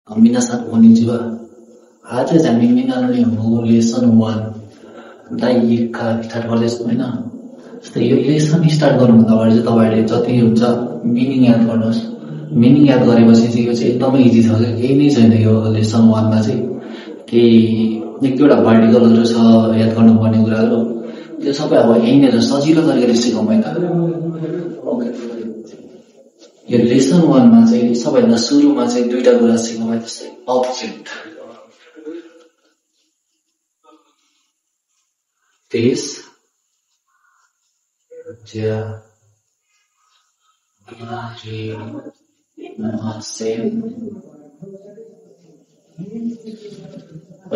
皆さん、こんにちは。आज चाहिँ हामी मिनाले हो लेसन 1 दाइ 1 का स्टार्ट गर्दैछौँ होइन। जस्तै यो लेसन स्टार्ट गर्नुभन्दा अगाडि चाहिँ तपाईँहरूले जति हुन्छ मिनिङ याद गर्नुहोस्। मिनिङ याद गरेपछि चाहिँ यो चाहिँ एकदमै इजी छ क्या, केही नै छैन यो लेसन 1 मा चाहिँ। केही एक दुईवटा पार्टिकलहरू छ याद गर्नुपर्ने कुराहरू, त्यो सबै अब यहीँनिर सजिलो तरिकाले सिकाउँ है त। ओके, यो लेसन 1 मा चाहिँ सबैभन्दा सुरुमा चाहिँ दुईटा कुरा सिकाउँ है। जस्तै अब्जेक्ट, देश,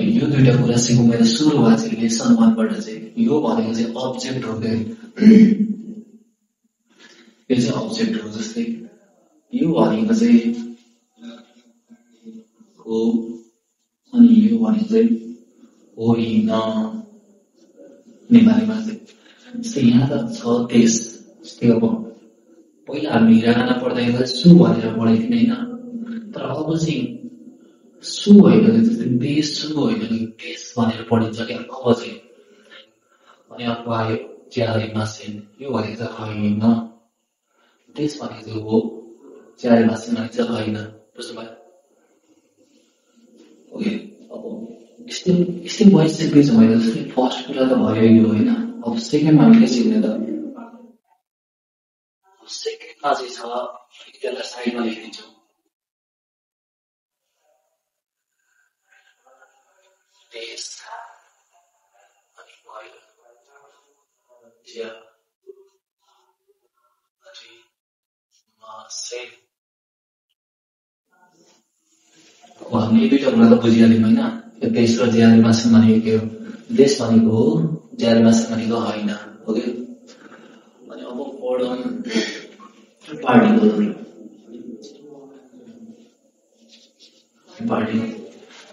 यो दुईटा कुरा सिकौँ मैले सुरुमा चाहिँ लेसन 1 बाट चाहिँ। यो भनेको चाहिँ अब्जेक्ट हो क्या, यो चाहिँ अब्जेक्ट हो। जस्तै यो भनेको चाहिँ हो अनि यो भनेको चाहिँ होइन नेपालीमा चाहिँ। जस्तै यहाँ त छ देश, जस्तै अब पहिला हामी हिराना पढ्दाखेरि सु भनेर पढेको थियौँ होइन, तर अब चाहिँ सु होइन, जस्तै देश सु होइन कि देश भनेर पढिन्छ क्या अब चाहिँ। अनि अर्को आयो ज्यारिमासेन, यो भनेको चाहिँ होइन, देश भनेको चाहिँ हो, ज्यारिमासेन भनेको चाहिँ होइन। बुझ्नुभयो? ओके, अब स्टेप वाइज सिक्दैछौँ होइन। जस्तै फर्स्ट कुरा त भयो यो होइन। अब सेकेन्डमा हामी के सिक्ने त? सेकेन्डमा चाहिँ छ, त्यसलाई साइडमा लेखिदिन्छौँ। देश अनि भयो ज्यारिमासेन। अब हामीले दुईटा कुरा त बुझिहाल्यौँ होइन। यो देश र ज्यारिमासेन भनेको के हो? देश भनेको हो, ज्यारिमासेन भनेको होइन। ओके, अनि अब पढौँ पार्टिकलहरू।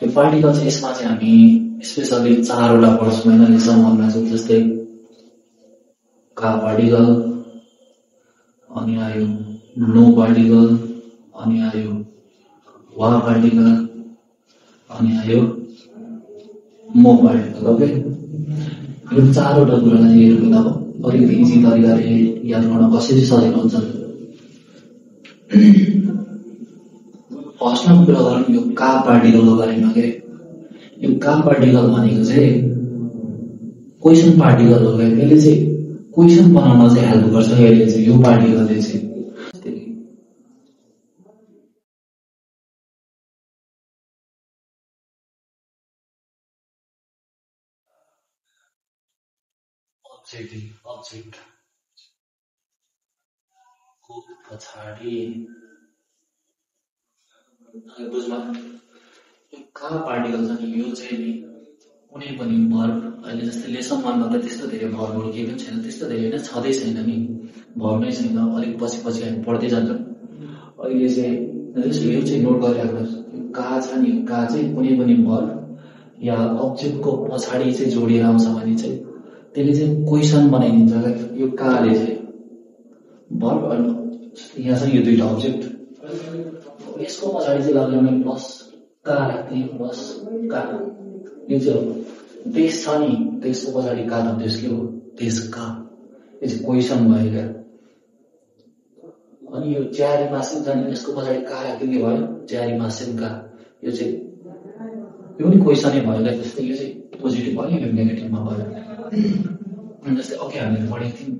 यो पार्टिकल चाहिँ यसमा चाहिँ हामी स्पेसली 4वटा पढ्छौँ होइन लेसन 1 मा चाहिँ। जस्तै का पार्टिकल, अनि आयो नो पार्टिकल, अनि आयो वा पार्टिकल, अनि आयो मो पार्टिकल। ओके, यो 4वटा कुरालाई हेर्नु अब अलिकति इजी तरिकाले याद गर्न कसरी सजिलो हुन्छ। फर्स्टमा कुरा गरौँ यो का पार्टिकलको बारेमा के। यो का पार्टिकल भनेको चाहिँ क्वेसन पार्टिकल हो क्या। यसले चाहिँ क्वेसन बनाउन चाहिँ हेल्प गर्छ। यसले चाहिँ यो पार्टिकलले चाहिँ अब्जेक्ट को पछाडि बुझ्नु। यो का पार्टिकल छ नि, यो चाहिँ नि कुनै पनि भर्ब, अहिले जस्तै लेसन 1 मा त त्यस्तो धेरै भर्बहरू केही पनि छैन, त्यस्तो धेरै होइन, छँदै छैन नि, भर्ब नै छैन। अलिक पछि पछि हामी पढ्दै जान्छौँ। अहिले चाहिँ यो चाहिँ नोट गरिराख्नुहोस्। यो का छ नि, का चाहिँ कुनै पनि भर्ब या अब्जेक्टको पछाडि चाहिँ जोडिएर आउँछ भने चाहिँ त्यसले चाहिँ क्वेसन बनाइदिन्छ क्या। यो काले चाहिँ भर्ब, यहाँ छ यो दुईटा अब्जेक्ट, यसको पछाडि चाहिँ लगाउने प्लस का राख्ने, प्लस का। यो चाहिँ देश छ नि, देशको पछाडि का त देश के हो, देश का। यो चाहिँ क्वेसन भयो क्या। अनि यो ज्यारिमासेन छ नि, यसको पछाडि का राख्ने भयो, ज्यारिमासेन का। यो चाहिँ यो पनि क्वेसनै भयो क्या। जस्तै यो चाहिँ पोजिटिभ भयो, यो नेगेटिभमा भयो। जस्तै अघि हामीले पढेको थियौँ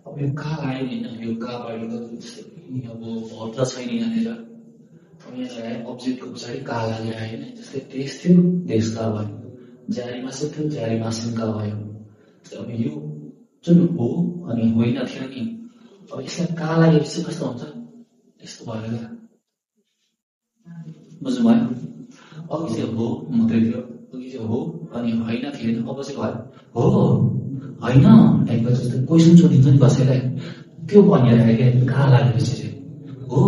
अब यो का आयो नि, यो का पार्टिकल अब भर्ब त छैन यहाँनिर। अब यहाँ अब्जेक्टको पछाडि का लागेर आयो नि। जस्तै देश थियो, देश का भयो, ज्यारिमासेन थियो, ज्यारिमासेन का भयो। अब यो जुन हो अनि होइन थियो नि, अब यसलाई का लागेपछि कस्तो हुन्छ, यस्तो भयो क्या। बुझ्नुभयो? अघि चाहिँ हो मात्रै थियो, अघि चाहिँ हो अनि होइन थिएन, अब चाहिँ भयो हो होइन टाइपको। जस्तै क्वेसन सोधिन्छ नि कसैलाई, त्यो भनेर क्या का लागेपछि चाहिँ हो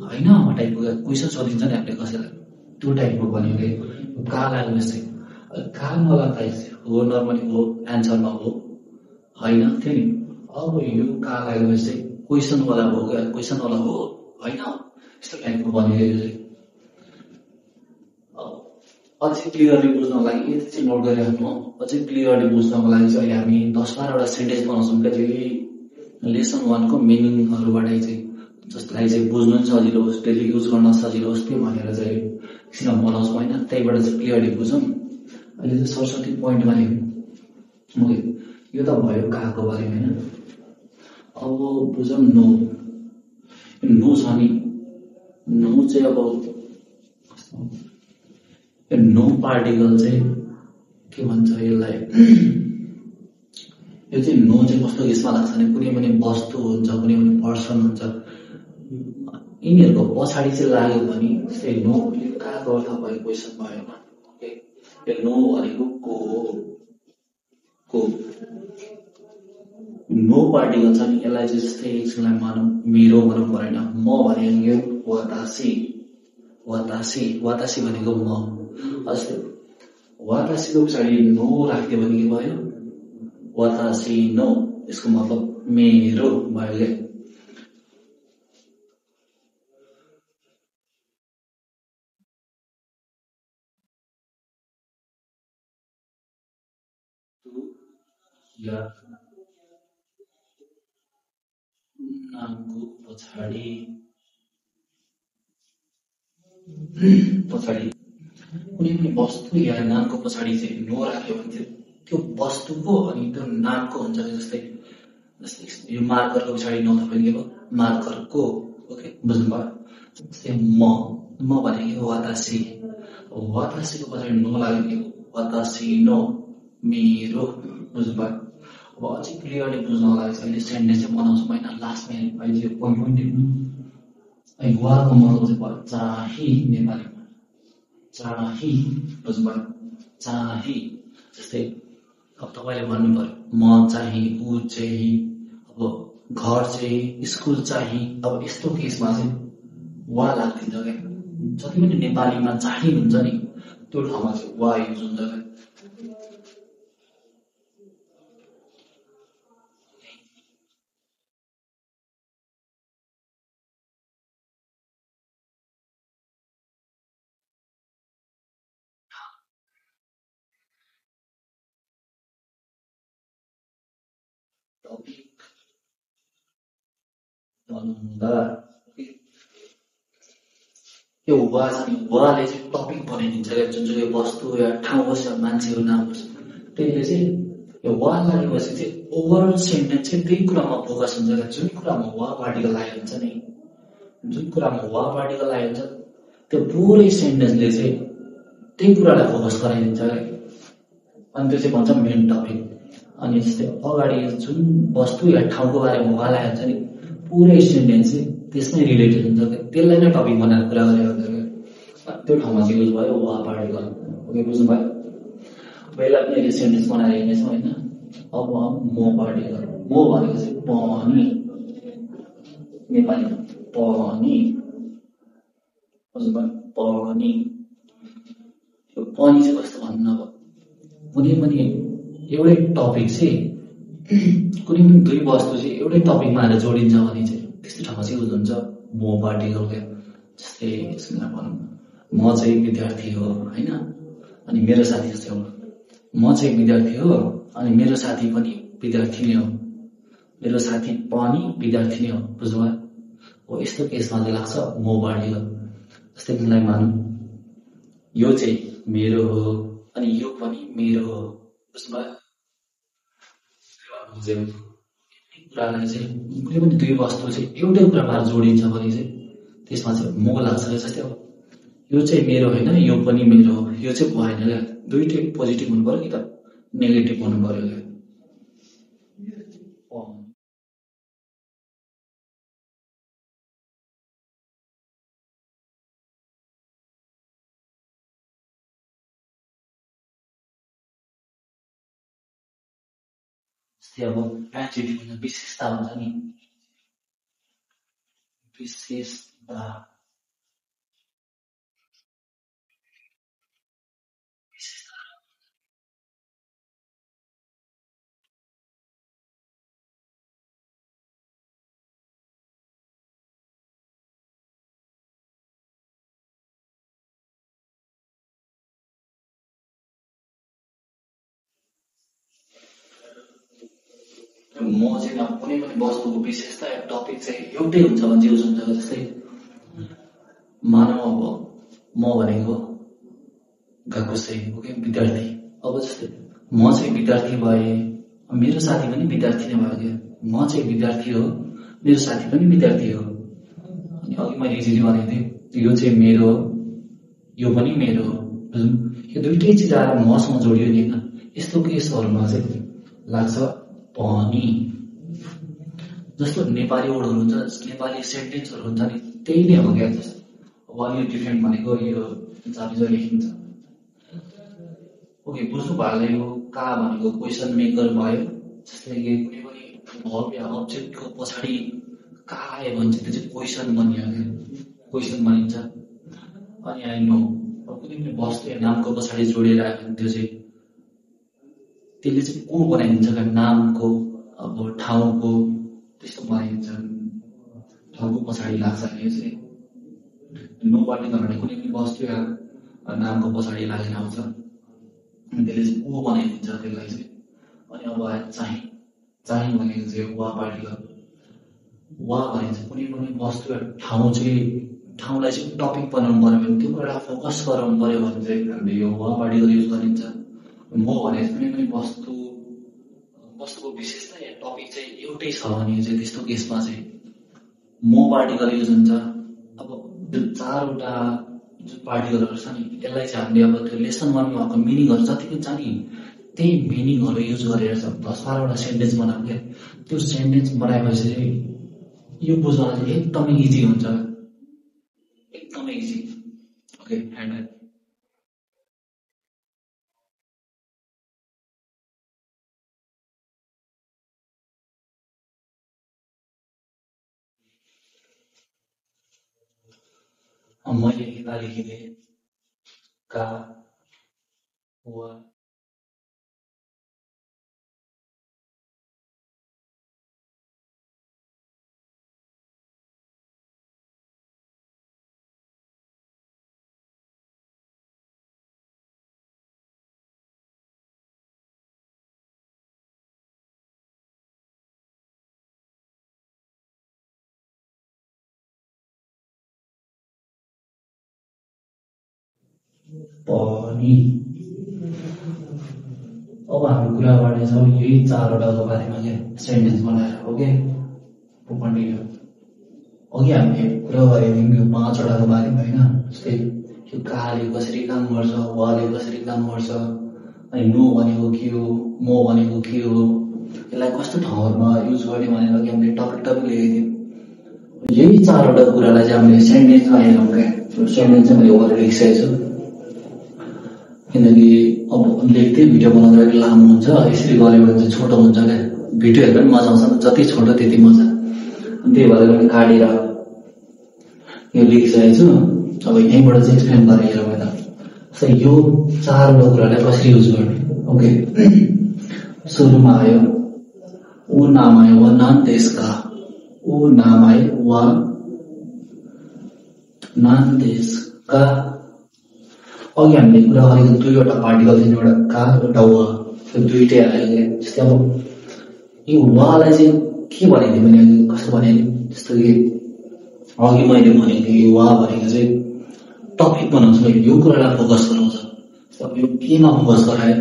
होइन टाइपको क्वेसन सोधिन्छ नि हामीले कसैलाई, त्यो टाइपको भन्यो कि का ल्याङ्ग्वेज चाहिँ का मलाई हो नर्मली हो एन्सरमा हो होइन थियो नि अब यो का ल्याङ्ग्वेज चाहिँ क्वेसनवाला हो क्या क्वेसनवाला हो होइन यस्तो टाइपको भन्यो यो चाहिँ अझै क्लियरली बुझ्नको लागि यति चाहिँ नोट गरिराख्नु अझै क्लियरली बुझ्नको लागि चाहिँ अहिले हामी 10-12वटा सेन्टेन्स बनाउँछौँ क्या त्यही लेसन 1 को मिनिङहरूबाट चाहिँ जसलाई चाहिँ बुझ्नु पनि सजिलो होस् डेली युज गर्न सजिलो होस् त्यो भनेर चाहिँ एकछिन बनाउँछौँ होइन त्यहीबाट चाहिँ क्लियरली बुझौँ अहिले चाहिँ सरस्वती पोइन्टमा लेख्नु ओके यो त भयो काको बारेमा होइन अब बुझौँ नो नो छ नि नो चाहिँ अब नो पार्टिकल चाहिँ के भन्छ यसलाई यो चाहिँ नो चाहिँ कस्तो केसमा लाग्छ भने कुनै पनि वस्तु हुन्छ कुनै पनि पर्सन हुन्छ यिनीहरूको पछाडि चाहिँ लाग्यो भने जस्तै नो काको अर्थ भयो क्वेसन भयो ओके यो नो भनेको को नो पार्टिकल छ नि यसलाई चाहिँ जस्तै एकछिनलाई मानौँ मेरो भनौँ परेन म भनेको वातासी वातासी वातासी भनेको म जस्तै वातासीको पछाडि नो राख्यो भने के भयो वातासी नो यसको मतलब मेरो भयो क्या नामको पछाडि कुनै पनि वस्तु या नामको पछाडि चाहिँ नो राख्यो भने त्यो वस्तुको अनि त्यो नामको हुन्छ जस्तै यो मार्करको पछाडि नो थप्यो भने के भयो मार्करको ओके बुझ्नुभयो जस्तै म भनेको वातासी वातासीको पछाडि नो लाग्यो वातासी नो मेरो बुझ्नुभयो अब अझै क्लियरली बुझ्नको लागि चाहिँ अहिले सेन्टेन्स चाहिँ बनाउँछौँ होइन लास्टमा अहिले यो पोइन्ट अहिले वाको मतलब चाहिँ भयो चाहिँ नेपालीमा चाहिँ बुझ्नुभयो चाहिँ जस्तै अब तपाईँले भन्नु पर्यो म चाहिँ ऊ चाहिँ अब घर चाहिँ स्कुल चाहिँ अब यस्तो केसमा चाहिँ वा लाग्दिन्छ क्या जति पनि नेपालीमा चाहिँ हुन्छ नि त्यो ठाउँमा चाहिँ वा युज हुन्छ क्या यो वा छ नि वाले चाहिँ टपिक बनाइदिन्छ क्या जुन चाहिँ वस्तु या ठाउँ होस् या मान्छेको नाम होस् त्यसले चाहिँ यो वा लागेपछि चाहिँ ओभरअल सेन्टेन्स चाहिँ त्यही कुरामा फोकस हुन्छ क्या जुन कुरामा वा पार्टिकल लागेको हुन्छ नि जुन कुरामा वा पार्टिकल लागेको हुन्छ त्यो पुरै सेन्टेन्सले चाहिँ त्यही कुरालाई फोकस गराइदिन्छ क्या अनि त्यो चाहिँ भन्छ मेन टपिक अनि जस्तै अगाडि जुन वस्तु या ठाउँको बारेमा वा लागेको हुन्छ नि पुरै सेन्टेन्स चाहिँ त्यसमै रिलेटेड हुन्छ त्यसलाई नै टपिक बनाएर कुरा गरेको हुन्छ क्या त्यो ठाउँमा चाहिँ युज भयो वा पार्टिकल ओके बुझ्नुभयो पहिला पनि अहिले सेन्टेन्स बनाएर हिँड्नेछौँ होइन अब म पार्टिकल म भनेको चाहिँ पनि नेपालीमा पनि बुझ्नुभयो पनि यो पनि चाहिँ कस्तो भन्नु अब कुनै पनि एउटै टपिक चाहिँ कुनै पनि दुई वस्तु चाहिँ एउटै टपिकमा आएर जोडिन्छ भने चाहिँ त्यस्तो ठाउँमा चाहिँ युज हुन्छ म पार्टिकल क्या जस्तै यसमा भनौँ म चाहिँ विद्यार्थी हो होइन अनि मेरो साथी जस्तै हो म चाहिँ विद्यार्थी हो अनि मेरो साथी पनि विद्यार्थी नै हो मेरो साथी पनि विद्यार्थी नै हो बुझ्नुभयो हो यस्तो केसमा चाहिँ लाग्छ म पार्टिकल जस्तै मलाई मानौँ यो चाहिँ मेरो हो अनि यो पनि मेरो हो बुझ्नुभयो कुरालाई चाहिँ कुनै पनि दुई वस्तु चाहिँ एउटै कुरामा जोडिन्छ भने चाहिँ त्यसमा चाहिँ म लाग्छ जस्तै अब यो चाहिँ मेरो होइन यो पनि मेरो हो यो चाहिँ भएन क्या दुइटै पोजिटिभ हुनु पर्यो कि त नेगेटिभ हुनु पर्यो क्या जस्तै अब एट्रिब्युट हुन्छ विशेषता हुन्छ नि विशेषता म चाहिँ अब कुनै पनि वस्तुको विशेषता या टपिक चाहिँ एउटै हुन्छ भने जे हुन्छ जस्तै मानव अब म भनेको गएको चाहिँ ओके विद्यार्थी। अब जस्तै म चाहिँ विद्यार्थी भए मेरो साथी पनि विद्यार्थी नै भयो क्या। म चाहिँ विद्यार्थी हो मेरो साथी पनि विद्यार्थी हो। अनि अघि मैले इजिली भनेको थिएँ यो चाहिँ मेरो यो पनि मेरो हो। यो दुइटै चिज आएर मसँग जोडियो नि होइन। यस्तो केसहरूमा चाहिँ लाग्छ पनि। जस्तो नेपाली वर्डहरू हुन्छ नेपाली सेन्टेन्सहरू हुन्छ नि त्यही नै हो क्या। जस्तो अब यो डिफ्रेन्ट भनेको यो जाबी लेखिन्छ ओके बुझ्नु भयो। यो का भनेको क्वेसन मेकर भयो। जस्तै कि कुनै पनि भर्ब या अब्जेक्टको पछाडि का आयो भने चाहिँ त्यो चाहिँ क्वेसन बनियो क्या क्वेसन बनिन्छ। अनि आई नो अब कुनै पनि वस्तु या नामको पछाडि जोडेर आयो भने त्यो चाहिँ त्यसले चाहिँ को बनाइदिन्छ क्या नामको अब ठाउँको त्यस्तो बनाइदिन्छ। ठाउँको पछाडि लाग्छ यो चाहिँ नो पार्टिकल भने कुनै पनि वस्तु या नामको पछाडि लागेर आउँछ त्यसले चाहिँ को बनाइदिन्छ त्यसलाई चाहिँ। अनि अब चाहिँ चाहिँ भनेको चाहिँ वा पार्टिकल वा भनेको कुनै पनि वस्तु या ठाउँ चाहिँ ठाउँलाई चाहिँ टपिक बनाउनु पर्यो भने त्यो कुरालाई फोकस गराउनु पर्यो भने चाहिँ हामीले यो वा पार्टिकल युज गरिन्छ। म भने कुनै पनि वस्तुको विशेषता या टपिक चाहिँ एउटै छ भने चाहिँ त्यस्तो केसमा चाहिँ म पार्टिकल युज हुन्छ। अब त्यो चारवटा जुन पार्टिकलहरू छ नि यसलाई चाहिँ हामीले अब त्यो लेसन 1 मा भएको मिनिङहरू जति पनि छ नि त्यही मिनिङहरू युज गरेर 10-12वटा सेन्टेन्स बनाऊ क्या। त्यो सेन्टेन्स बनाएपछि चाहिँ यो बुझ्न चाहिँ एकदमै इजी हुन्छ एकदमै इजी ओके ह्यान्डल। मैले यता लेखिदिएँ का वा पनि। अब हामी कुरा गर्नेछौँ यही चारवटाको बारेमा क्या सेन्टेन्स बनाएर ओके कन्टिन्यू। अघि हामीले कुरा गरेको थियौँ यो 5वटाको बारेमा होइन। जस्तै यो काले कसरी काम गर्छ वाले कसरी काम गर्छ अनि नो भनेको के हो म भनेको के हो यसलाई कस्तो ठाउँहरूमा युज गर्ने भनेर अघि हामीले टपिक लेखेको थियौँ। यही चारवटा कुरालाई चाहिँ हामीले सेन्टेन्समा हेरौँ क्या। सेन्टेन्स चाहिँ मैले ओभर लेखिसकेको छु किनकि अब लेख्दै भिडियो बनाउँदा लामो हुन्छ यसरी गऱ्यो भने चाहिँ छोटो हुन्छ क्या। भिडियो हेर्दा पनि मजा आउँछ जति छोटो त्यति मजा। त्यही भएर पनि काटेर यो लेखिसकेको छु। अब यहीँबाट चाहिँ एक्सप्लेन गरेर हेरौँ यता। यो चारवटा कुरालाई कसरी युज गर्ने ओके। सुरुमा आयो ऊ नाम आयो वा नाम देशका ऊ नाम आयो वा नाम देशका। अघि हामीले कुरा गरेको 2वटा पार्टिकल थियो एउटा का एउटा वा त्यो दुइटै आयो क्या। जस्तै अब यो वालाई चाहिँ के भनेको थिएँ भने कस्तो भनेको जस्तो कि अघि मैले भनेको थिएँ यो वा भनेको चाहिँ टपिक बनाउँछ यो कुरालाई फोकस गराउँछ। अब यो केमा फोकस गरायो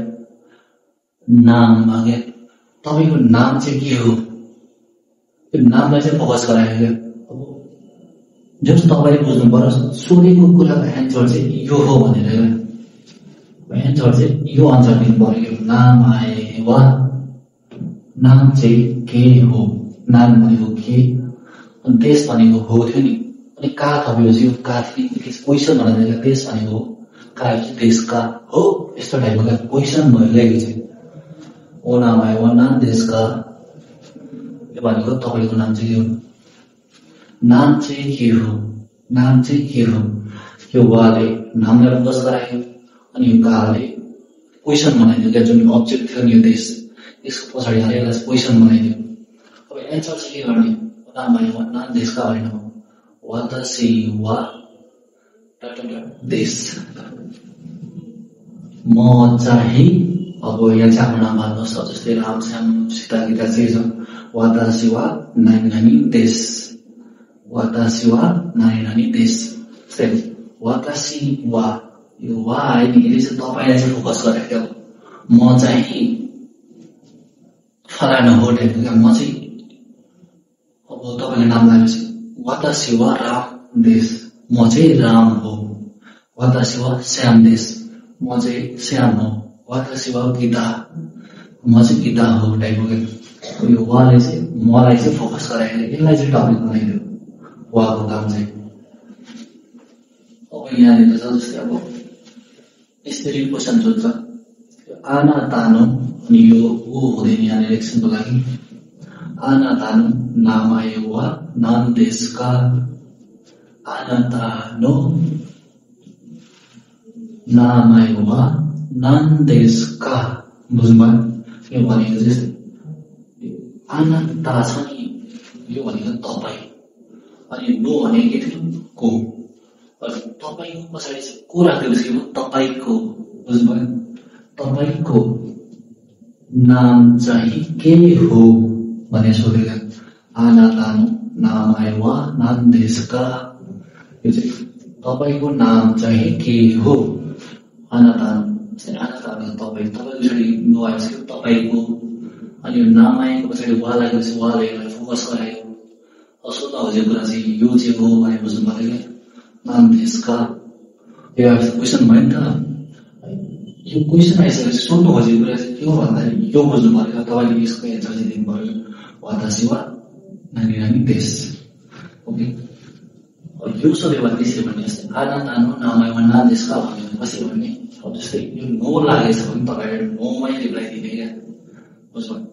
नाममा क्या। तपाईँको नाम चाहिँ के हो त्यो नामलाई चाहिँ फोकस गरायो क्या। अब जब तपाईँले बुझ्नु पर्यो सोधेको कुराको एन्सर चाहिँ यो हो भनेर एन्सर चाहिँ यो आन्सर दिनु पर्यो। नाम आए वा नाम चाहिँ के हो नाम भनेको के अनि देश भनेको हो थियो नि अनि का थपेपछि यो का क्वेसन भनेर देश भनेको हो का देशका हो यस्तो टाइपको क्वेसन भइरहेको चाहिँ ओ नाम आयो वा नाम देशका। यो भनेको तपाईँको नाम चाहिँ के हो नाम चाहिँ के हो नाम चाहिँ के हो। यो वाले नामलाई फोकस गरायो अनि यो काले क्वेसन बनाइदियो क्या। जुन अब्जेक्ट थियो नि यो देश यसको पछाडि हालेर यसलाई क्वेसन बनाइदियो। अब एन्सर चाहिँ के गर्ने नाम आयो वा नाम देशका होइन वा त सी वा देश म चाहिँ अब यहाँ चाहिँ आफ्नो नाम हाल्नुहोस्। जस्तै राम श्याम सीता गीता चाहिँ छ वातासी वा नानी नानी देश, वातासी वा नानी नानी देश। वातासी वा, यो वा है नि, यसले चाहिँ तपाईँलाई चाहिँ फोकस गरेको क्या। म चाहिँ फलाना हो टाइपको क्या। म चाहिँ अब तपाईँले नाम लागेपछि वातासी वा राम देश, म चाहिँ राम हो। वातासी वा श्याम देश, म चाहिँ श्याम हो। वातासी वा गीता, म चाहिँ गीता हो टाइपको क्या। यो वाले चाहिँ मलाई चाहिँ फोकस गराएर यसलाई चाहिँ टपिक बनाइदियो वाको काम चाहिँ। अब यहाँनिर छ जस्तै अब यसरी क्वेसन सोध्छ आना तानो, अनि यो ऊ हुँदैन यहाँनिर एकछिनको लागि। आना तानो नामायो वा नाम देशका, आना तानो नामायो वा नाम देशका। बुझ्नुभयो? यो भनेको जस्तै आनन्ता छ नि, यो भनेको तपाईँ, अनि नो भनेको के थियो को। तपाईँको पछाडि चाहिँ को राख्दिनुहोस् कि तपाईँको। बुझ्नुभयो? तपाईँको नाम चाहिँ के हो भने सोधेको। आना तानो नाम आयो वा नाम देशका, यो चाहिँ तपाईँको नाम चाहिँ के हो। आना तानो, आना तानो तपाईँ, तपाईँ पछाडि नो आएपछि तपाईँको, अनि यो नाम आएको पछाडि वा लागेपछि वाले फोकस गरायो। सोध्न खोजेको कुरा चाहिँ यो चाहिँ हो भने बुझ्नु पर्यो क्या। नाम देशका, यो क्वेसन भयो नि त। यो क्वेसन आइसकेपछि सोध्नु खोजेको कुरा चाहिँ के हो भन्दाखेरि यो बुझ्नु पर्यो। तपाईँले यसको एन्सर चाहिँ दिनु पर्यो वातासी वा नानी नानी देश। ओके, यो सोध्यो भने त्यसरी भन्ने जस्तै आना तानो नामायो नाम देशका भन्यो भने कसरी भन्ने। अब जस्तै यो नो लागेछ भने तपाईँले नोमै रिप्लाई दिने क्या। बुझ्नुभयो?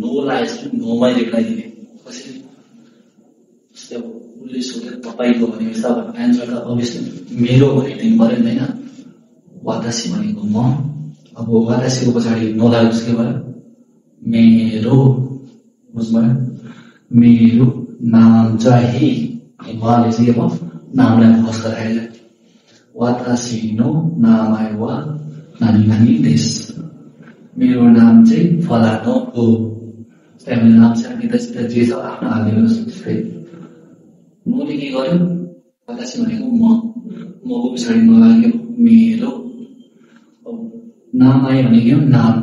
नो लागेछ भने नोमै रिप्लाई दिने। कसरी? जस्तै अब उसले सोध्यो तपाईँको भनेपछि अब एन्सर त अभियसली मेरो भनेर दिनु पर्यो नि होइन। वातासी भनेको म, अब वातासीको पछाडि नो लागेपछि के भयो मेरो। बुझ्नुभयो? मेरो नाम चाहिँ, उहाँले चाहिँ अब नामलाई फोकस गराएर वातासी नो नाम आयो वा नानी नानी देश, मेरो नाम चाहिँ फलानो हो। हामीले नाम चाहिँ जे छ आफ्नो हालिदिनुहोस्। जस्तै मोले के गर्यो वातासी भनेको मको पछाडि नलाग्यो मेरो। नाम आयो भनेको नाम,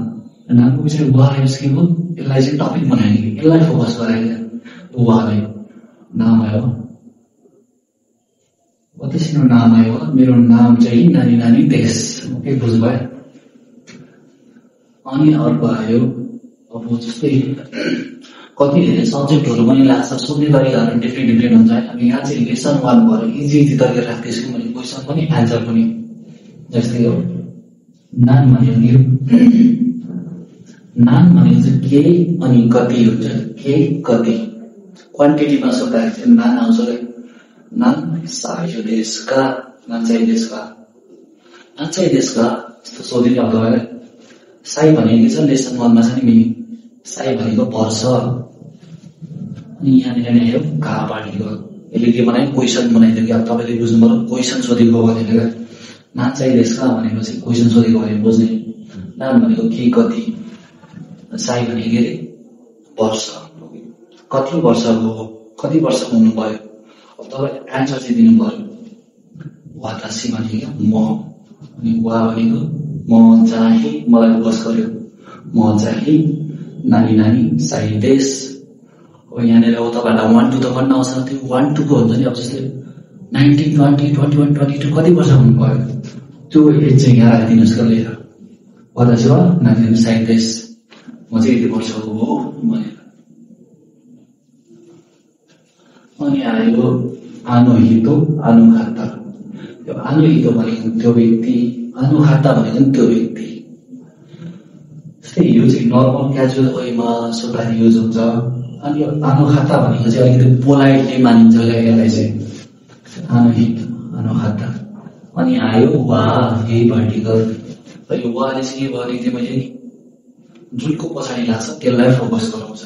नामको पछाडि वा आएपछि के भयो यसलाई चाहिँ टपिक बनायो कि यसलाई फोकस गरायो वालाई। नाम आयो वातासी नो नाम आयो मेरो नाम चाहिँ नानी नानी देश। ओके, बुझ्नुभयो? अनि अर्को आयो अब जस्तै कति धेरै सब्जेक्टहरू पनि लाग्छ, सोध्ने तरिकाहरू डिफ्रेन्ट हुन्छ। अब यहाँ चाहिँ लेसन 1 भएर इजी तरिका राख्दैछु मैले, क्वेसन पनि एन्सर पनि। जस्तै हो नाम भनेको नाम भनेको चाहिँ के अनि कति हुन्छ। के कति क्वान्टिटीमा सोद्धाखेरि चाहिँ नाम आउँछ क्या। नाम सायो देशका, नाम चाहिँ देशका, नाम चाहिँ देशका यस्तो सोधिने अब तपाईँलाई। साई भनेको के छ लेसन 1 मा छ नि मिनिङ। साई भनेको वर्ष, अनि यहाँनिर नै आयो घा पार्टीको। यसले के बनायो क्वेसन बनाइदियो कि अब तपाईँले बुझ्नु पर्यो क्वेसन सोधेको भनेर क्या। नाम चाहिँ देशका भनेपछि क्वेसन सोधेको भने बुझ्ने। नाम भनेको के कति, साई भनेको के अरे वर्ष, कति वर्षको, कति वर्ष हुनुभयो। अब तपाईँले एन्सर चाहिँ दिनु पर्यो। वातासी भनेको म, अनि वा भनेको म चाहिँ, मलाई फोकस गर्यो म चाहिँ नानी नानी साई देश। अब यहाँनिर अब तपाईँहरूलाई 1 2 त भन्न आउँछ, त्यो 1 2 को हुन्छ नि। अब जस्तै 19 20 21 22 कति वर्ष हुनुभयो त्यो एज चाहिँ यहाँ राखिदिनुहोस् क्या लेखेर। वातासी वा नानी नानी साई देश, म चाहिँ यति वर्षको हो भनेर। अनि आयो आनुहितो अनुखाता। त्यो आनुहितो भनेको त्यो व्यक्ति, अनुखाता भनेको त्यो व्यक्ति। जस्तै यो चाहिँ नर्मल क्याजुअल वेमा सोद्धाखेरि युज हुन्छ। अनि यो अनुखाता भनेको चाहिँ अलिकति पोलाइटली मानिन्छ क्या यसलाई चाहिँ आनुहितो अनुखाता। अनि आयो वा, यही पार्टिकल। र यो वाले चाहिँ के भने थियो मैले नि जुनको पछाडि लाग्छ त्यसलाई फोकस गराउँछ।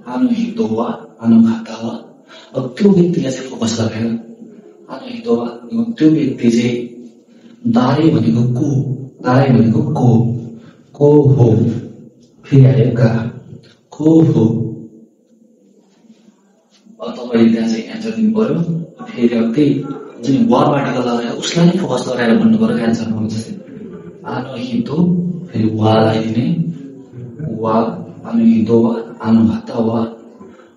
आनुहितो वा अनुखाता वा, अब त्यो व्यक्तिलाई चाहिँ फोकस गरेर आनुहितो वा त्यो व्यक्ति चाहिँ दारे भनेको को, दारे भनेको को को हो, फेरि आयो का, को हो। तपाईँले त्यहाँ चाहिँ एन्सर दिनु पर्यो। फेरि अब त्यही हुन्छ नि वर पार्टिकल लगाएर उसलाई नै फोकस गराएर भन्नु पर्यो एन्सरमा। जस्तै आनो हितो, फेरि वा लगाइदिने, वा आनो हितो वा आनो भाता वा।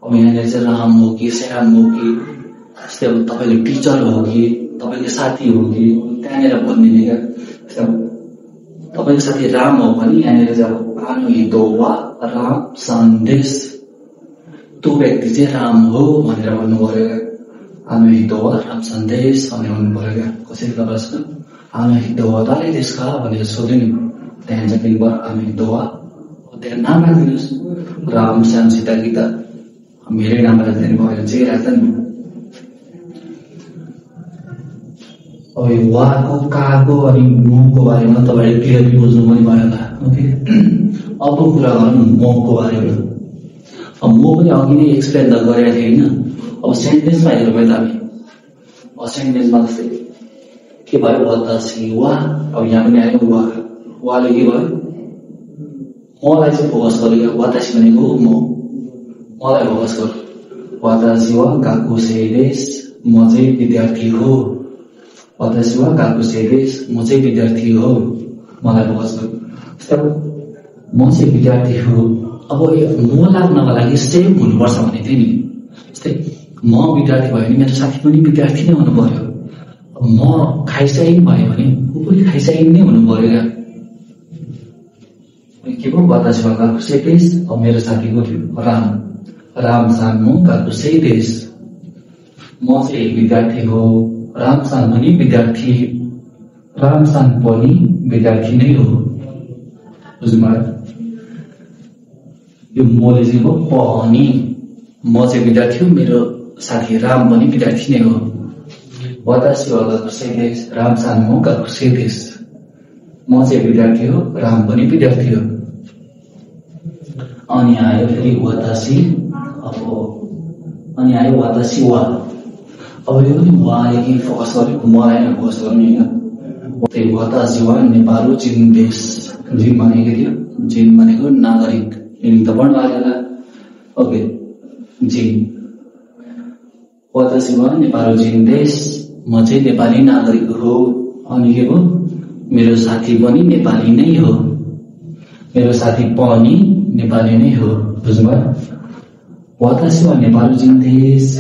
अब यहाँनिर चाहिँ राम हो कि श्याम हो कि जस्तै अब तपाईँको टिचर हो कि तपाईँको साथी हो कि त्यहाँनिर भनिदिने क्या। जस्तै अब तपाईँको साथी राम हो भने यहाँनिर चाहिँ अब आनो हितो वा राम सन्देश, त्यो व्यक्ति चाहिँ राम हो भनेर भन्नु पर्यो क्या। आनो हितो वा राम सन्देश भनेर भन्नु पर्यो क्या। कसरी तपाईँसँग आनो हितो वा दाइ देशका भनेर सोध्यो नि, त्यहाँ चाहिँ पनि भयो आनो हितो वा, त्यहाँ नाम राखिदिनुहोस् राम श्याम सीता गीता, मेरै नाम राख्दैन भयो चाहिँ राख्दा नि। अब यो वाको काको अनि मोको बारेमा तपाईँले क्लियरली बुझ्नु पनि भयो होला। ओके, अब कुरा गरौँ मोको बारेमा। अब म पनि अघि नै एक्सप्लेन त गरेको थिएँ होइन। अब सेन्टेन्समा हेरौँ है त हामी। अब सेन्टेन्समा जस्तै के भयो, वतासी वा, अब यहाँ पनि आयो वा, वाले के भयो, मलाई चाहिँ फोकस गर्यो क्या। वतासी भनेको म, मलाई फोकस गर्यो। वतासी वा गाको सेदेश, म चाहिँ विद्यार्थी हो। वतासी वा गाको सेदेश, म चाहिँ विद्यार्थी हो, मलाई फोकस गर्यो। जस्तै म चाहिँ विद्यार्थी हो। अब म लाग्नको लागि सेम हुनुपर्छ भने थियो नि। जस्तै म विद्यार्थी भयो भने मेरो साथी पनि विद्यार्थी नै हुनु पर्यो। म खाइसाइन भयो भने ऊ पनि खाइसाइन नै हुनु पर्यो क्या। के पो बतासी वा गाको सेदेश, अब मेरो साथीको थियो राम, राम सान म गाको सेदेश, म चाहिँ विद्यार्थी हो। रामसान पनि विद्यार्थी, रामसान पनि विद्यार्थी नै हो। बुझ्नुभयो? यो मले चाहिँ हो पनि, म चाहिँ विद्यार्थी हो, मेरो साथी राम पनि विद्यार्थी नै हो। वतासी वा गाको सेदेश, रामसान म गाको सेदेश, म चाहिँ विद्यार्थी हो, राम पनि विद्यार्थी हो। अनि आयो फेरि वतासी, अब अनि आयो वतासी वा। अब यो पनि वाले फोकस गर्यो, मलाई नै फोकस गर्नु होइन। त्यही वतासी वा नेपाल चीन देश, जिन भनेको थियो, जिन भनेको नागरिक, यिनी त पढ्नु आयो होला। ओके, जिन वतासी वा नेपाल चीन देश, म चाहिँ नेपाली नागरिक हो। अनि के हो, मेरो साथी पनि नेपाली नै हो, मेरो साथी पनि नेपाली नै हो। बुझ्नुभयो? वतासी वा नेपाल चीन देश,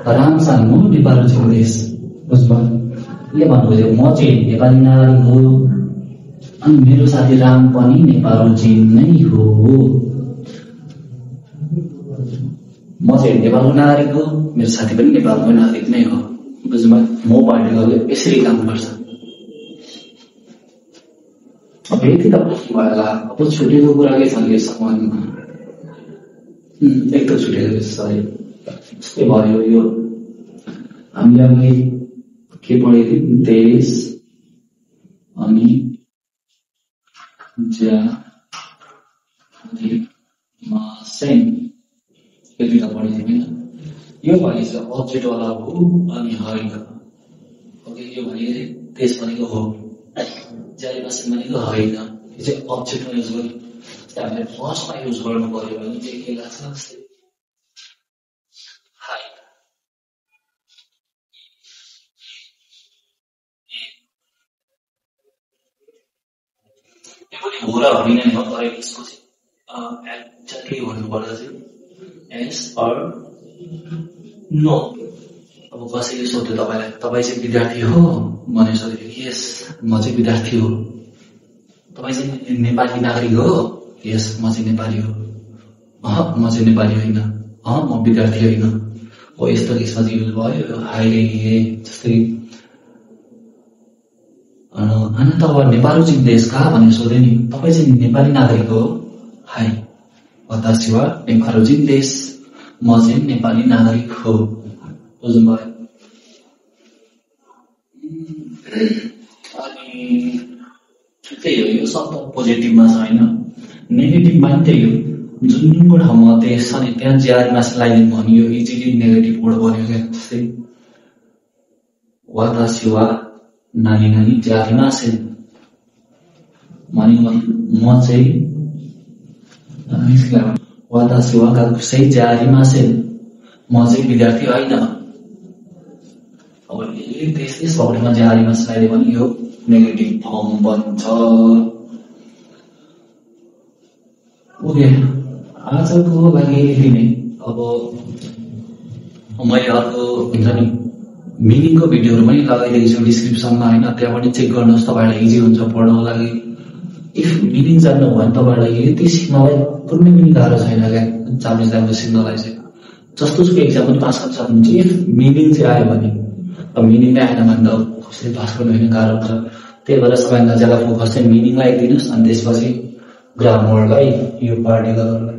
रामसान म नेपाल चीन देश। बुझ्नुभयो? ले भन्नुभयो म चाहिँ नेपाली नागरिक हो अनि मेरो साथी राम पनि नेपाल चीन नै हो। म चाहिँ नेपालको नागरिक हो, मेरो साथी पनि नेपालको नागरिक नै हो। बुझ्नुभयो? म पार्टिकलले यसरी काम गर्छ। अब यति त बुझ्नु भयो होला। अब छुटेको कुरा के छ यो समाजमा? एक त छुटेको सरी यस्तै भयो। यो हामीले अघि के पढेको थियौँ, देश अनि सेम, यो दुईटा पढेको थियौँ होइन। यो भनेको अब्जेक्टवाला हो अनि होइन। ओके, यो भनेको देश भनेको हो, ज्यालिमासिन भनेको होइन। यो चाहिँ अब्जेक्टमा युज गर्यो। हामीले फर्स्टमा युज गर्नु पर्यो भने चाहिँ के लाग्छ, जस्तै हाई। यो पनि हो र होइन नि हो, तर यसको चाहिँ एक्ज्याक्टली भन्नुपर्दा चाहिँ एस अर नो। अब कसैले सोध्यो तपाईँलाई, तपाईँ चाहिँ विद्यार्थी हो भनेर सोध्यो, यस म चाहिँ विद्यार्थी हो। तपाईँ चाहिँ नेपाली नागरिक हो, यस म चाहिँ नेपाली हो। म चाहिँ नेपाली होइन, म विद्यार्थी होइन हो। यस्तो केसमा चाहिँ युज भयो हाइले। जस्तै होइन त अब नेपाल चीन देशका भनेर सोध्यो नि, तपाईँ चाहिँ नेपाली नागरिक हो, हाई वतासी वा नेपाल चीन देश, म चाहिँ नेपाली नागरिक हो। बुझ्नुभयो? अनि त्यही हो, यो शब्द पोजिटिभमा छ होइन, नेगेटिभमा पनि त्यही हो। जुन ठाउँमा देश छ नि त्यहाँ ज्यादमा लगाइदिनु भने यो इजिली नेगेटिभ वर्ड बन्यो क्या। जस्तै वतासी वा नानी नानी ज्यादमा सेन, म चाहिँ वातासी वाताकुसै जारीमासेन म चाहिँ विद्यार्थी होइन। अब त्यसले शब्दमा जारीमा लगाइदियो भने यो नेगेटिभ फर्म बन्छ। ओके, आजको लागि यति नै। अब मैले अर्को हुन्छ नि मिनिङको भिडियोहरू पनि लगाइदिएको छु डिस्क्रिप्सनमा होइन, त्यहाँ पनि चेक गर्नुहोस्, तपाईँहरूलाई इजी हुन्छ पढ्नको लागि। इफ मिनिङ जान्नु भयो भने तपाईँहरूलाई यति सिक्नलाई कुनै पनि गाह्रो छैन क्या, चाबिज राम्रो सिक्नलाई चाहिँ जस्तो सुकै एक्जाम पनि पास गर्न सक्नुहुन्छ इफ मिनिङ चाहिँ आयो भने। अब मिनिङ नै आएन भने त कसरी पास गर्नु होइन, गाह्रो हुन्छ। त्यही भएर सबैभन्दा ज्यादा फोकस चाहिँ मिनिङलाई दिनुहोस्, अनि त्यसपछि ग्रामरलाई यो पार्टिकलहरूलाई